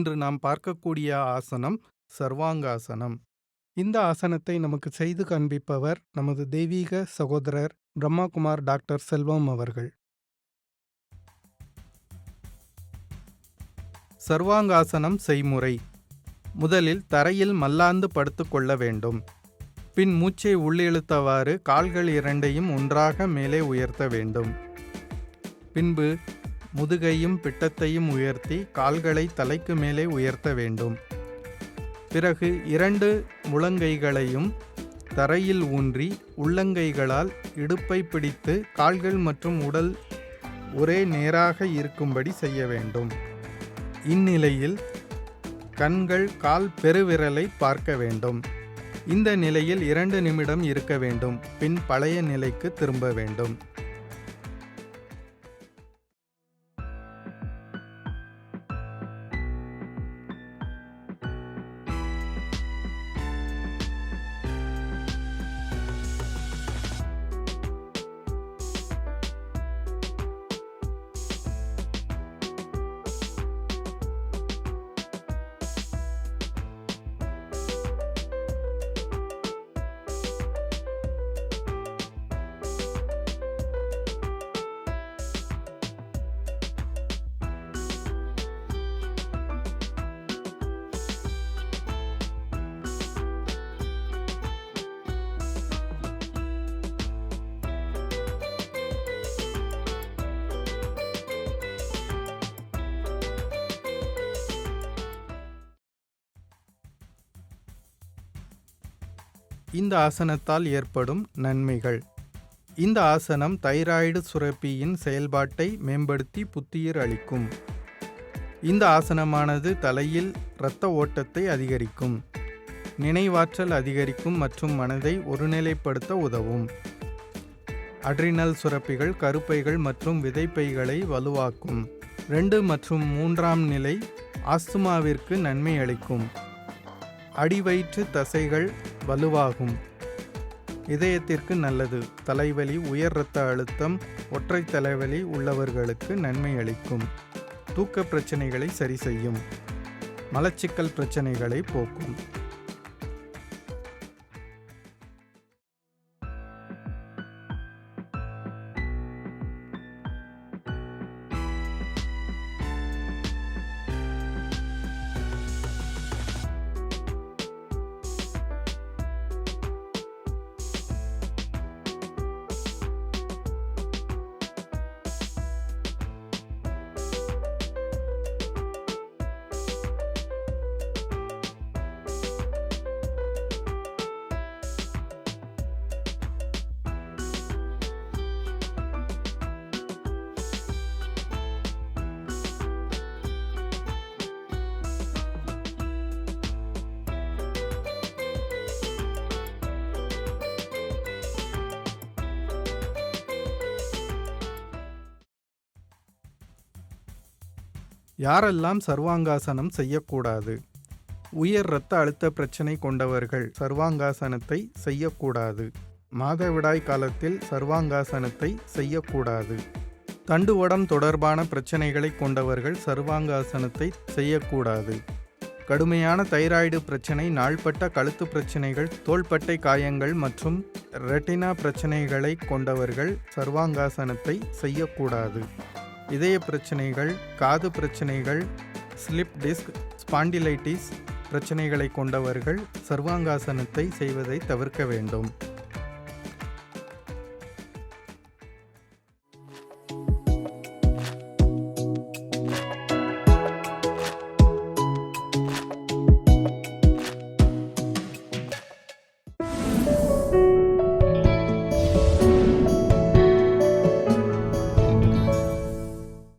இன்று நாம் பார்க்கக்கூடிய ஆசனம் சர்வாங்காசனம். இந்த ஆசனத்தை நமக்கு செய்து காண்பிப்பவர் நமது தெய்வீக சகோதரர் பிரம்மாகுமார் டாக்டர் செல்வம் அவர்கள். சர்வாங்காசனம் செய்முறை. முதலில் தரையில் மல்லாந்து படுத்துக் கொள்ள வேண்டும். பின் மூச்சை உள்ளிழுத்தவாறு கால்கள் இரண்டையும் ஒன்றாக மேலே உயர்த்த வேண்டும். பின்பு முதுகையும் பிட்டத்தையும் உயர்த்தி கால்களை தலைக்கு மேலே உயர்த்த வேண்டும். பிறகு 2 முழங்கைகளையும் தரையில் ஊன்றி உள்ளங்கைகளால் இடுப்பை பிடித்து கால்கள் மற்றும் உடல் ஒரே நேராக இருக்கும்படி செய்ய வேண்டும். இந்நிலையில் கண்கள் கால் பெருவிரலை பார்க்க வேண்டும். இந்த நிலையில் 2 நிமிடம் இருக்க வேண்டும். பின் பழைய நிலைக்கு திரும்ப வேண்டும். இந்த ஆசனத்தால் ஏற்படும் நன்மைகள். இந்த ஆசனம் தைராய்டு சுரப்பியின் செயல்பாட்டை மேம்படுத்தி புத்துயிர் அளிக்கும். இந்த ஆசனமானது தலையில் இரத்த ஓட்டத்தை அதிகரிக்கும், நினைவாற்றல் அதிகரிக்கும் மற்றும் மனதை ஒருநிலைப்படுத்த உதவும். அட்ரினல் சுரப்பிகள், கருப்பைகள் மற்றும் விதைப்பைகளை வலுவாக்கும். 2 மற்றும் 3ஆம் நிலை ஆஸ்துமாவிற்கு நன்மை அளிக்கும். அடிவயிற்று தசைகள் வலுவாகும். இதயத்திற்கு நல்லது. தலைவலி, உயர் இரத்த அழுத்தம், ஒற்றை தலைவலி உள்ளவர்களுக்கு நன்மை அளிக்கும். தூக்க பிரச்சனைகளை சரி செய்யும். மலச்சிக்கல் பிரச்சனைகளை போக்கும். யாரெல்லாம் சர்வாங்காசனம் செய்யக்கூடாது? உயர் இரத்த அழுத்த பிரச்சனை கொண்டவர்கள் சர்வாங்காசனத்தை செய்யக்கூடாது. மாதவிடாய் காலத்தில் சர்வாங்காசனத்தை செய்யக்கூடாது. தண்டுவடம் தொடர்பான பிரச்சனைகளை கொண்டவர்கள் சர்வாங்காசனத்தை செய்யக்கூடாது. கடுமையான தைராய்டு பிரச்சனை, நாள்பட்ட கழுத்து பிரச்சனைகள், தோள்பட்டை காயங்கள் மற்றும் ரெட்டினா பிரச்சனைகளை கொண்டவர்கள் சர்வாங்காசனத்தை செய்யக்கூடாது. இதய பிரச்சனைகள், காது பிரச்சனைகள், ஸ்லிப் டிஸ்க், ஸ்பாண்டிலைட்டிஸ் பிரச்சனைகளை கொண்டவர்கள் சர்வாங்காசனத்தை செய்வதை தவிர்க்க வேண்டும்.